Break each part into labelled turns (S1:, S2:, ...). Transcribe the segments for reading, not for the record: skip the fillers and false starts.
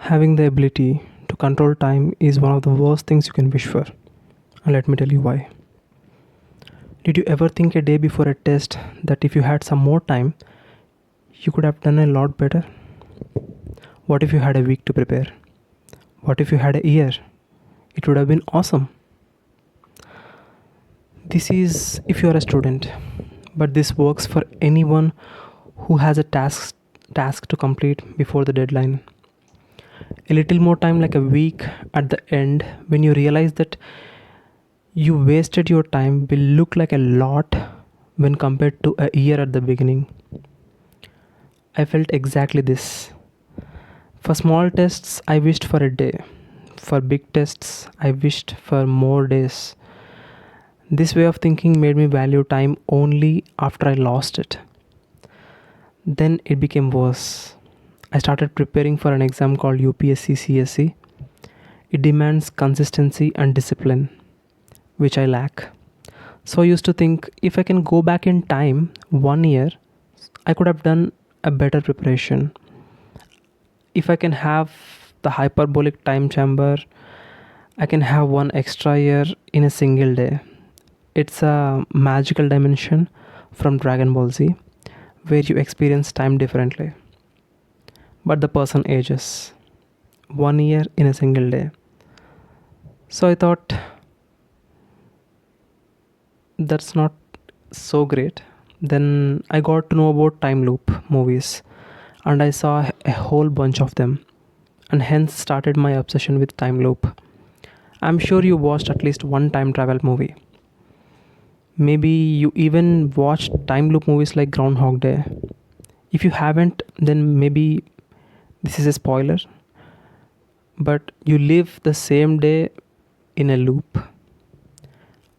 S1: Having the ability to control time is one of the worst things you can wish for. And let me tell you why. Did you ever think a day before a test that if you had some more time, you could have done a lot better? What if you had a week to prepare? What if you had a year? It would have been awesome. This is if you are a student, but this works for anyone who has a task to complete before the deadline. A little more time, like a week at the end, when you realize that you wasted your time, will look like a lot when compared to a year at the beginning. I felt exactly this. For small tests, I wished for a day. For big tests, I wished for more days. This way of thinking made me value time only after I lost it. Then it became worse. I started preparing for an exam called UPSC CSE. It demands consistency and discipline, which I lack. So I used to think if I can go back in time 1 year, I could have done a better preparation. If I can have the hyperbolic time chamber, I can have one extra year in a single day. It's a magical dimension from Dragon Ball Z where you experience time differently. But the person ages 1 year in a single day. So I thought that's not so great. Then I got to know about time loop movies and I saw a whole bunch of them and hence started my obsession with time loop. I'm sure you watched at least one time travel movie. Maybe you even watched time loop movies like Groundhog Day. If you haven't, then maybe this is a spoiler, but you live the same day in a loop.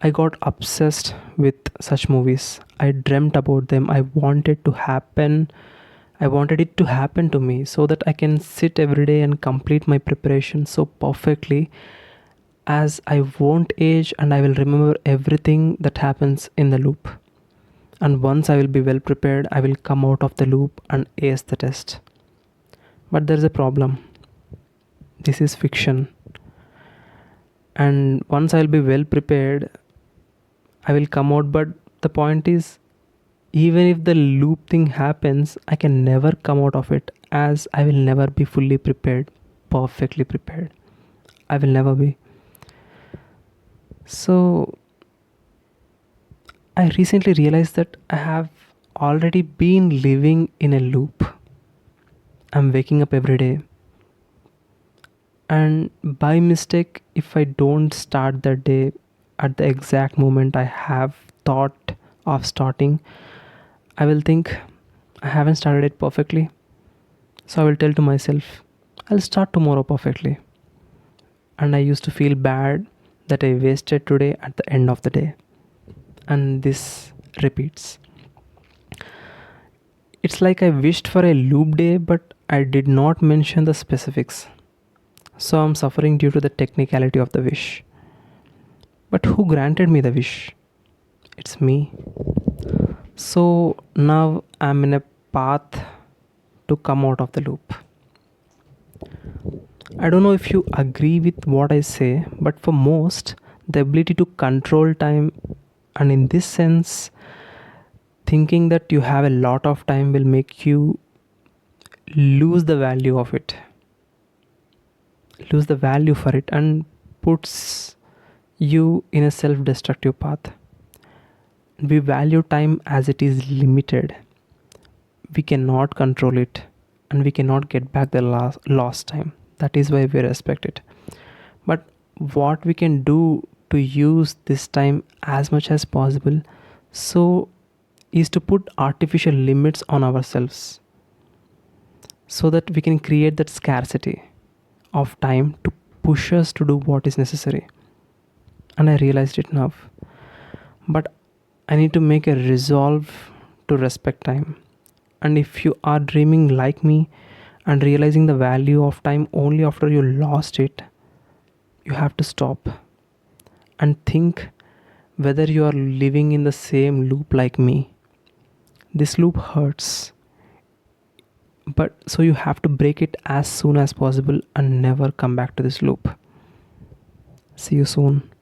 S1: I got obsessed with such movies. I dreamt about them. I wanted to happen. I wanted it to happen to me so that I can sit every day and complete my preparation so perfectly as I won't age and I will remember everything that happens in the loop. And once I will be well prepared, I will come out of the loop and ace the test. But there's a problem. This is fiction. And once I'll be well prepared, I will come out. But the point is, even if the loop thing happens, I can never come out of it as I will never be fully prepared, perfectly prepared. I will never be. So I recently realized that I have already been living in a loop. I'm waking up every day. And by mistake, if I don't start the day at the exact moment I have thought of starting, I will think I haven't started it perfectly. So I will tell to myself, I'll start tomorrow perfectly. And I used to feel bad that I wasted today at the end of the day. And this repeats. It's like I wished for a loop day, but I did not mention the specifics. So I'm suffering due to the technicality of the wish. But who granted me the wish? It's me. So now I'm in a path to come out of the loop. I don't know if you agree with what I say, but for most, the ability to control time, and in this sense, thinking that you have a lot of time will make you lose the value of it, lose the value for it, and puts you in a self destructive path. We value time as it is limited. We cannot control it and we cannot get back the lost time. That is why we respect it. But what we can do to use this time as much as possible so is to put artificial limits on ourselves so that we can create that scarcity of time to push us to do what is necessary. And I realized it now. But I need to make a resolve to respect time. And if you are dreaming like me and realizing the value of time only after you lost it, you have to stop and think whether you are living in the same loop like me. This loop hurts. But so you have to break it as soon as possible and never come back to this loop. See you soon.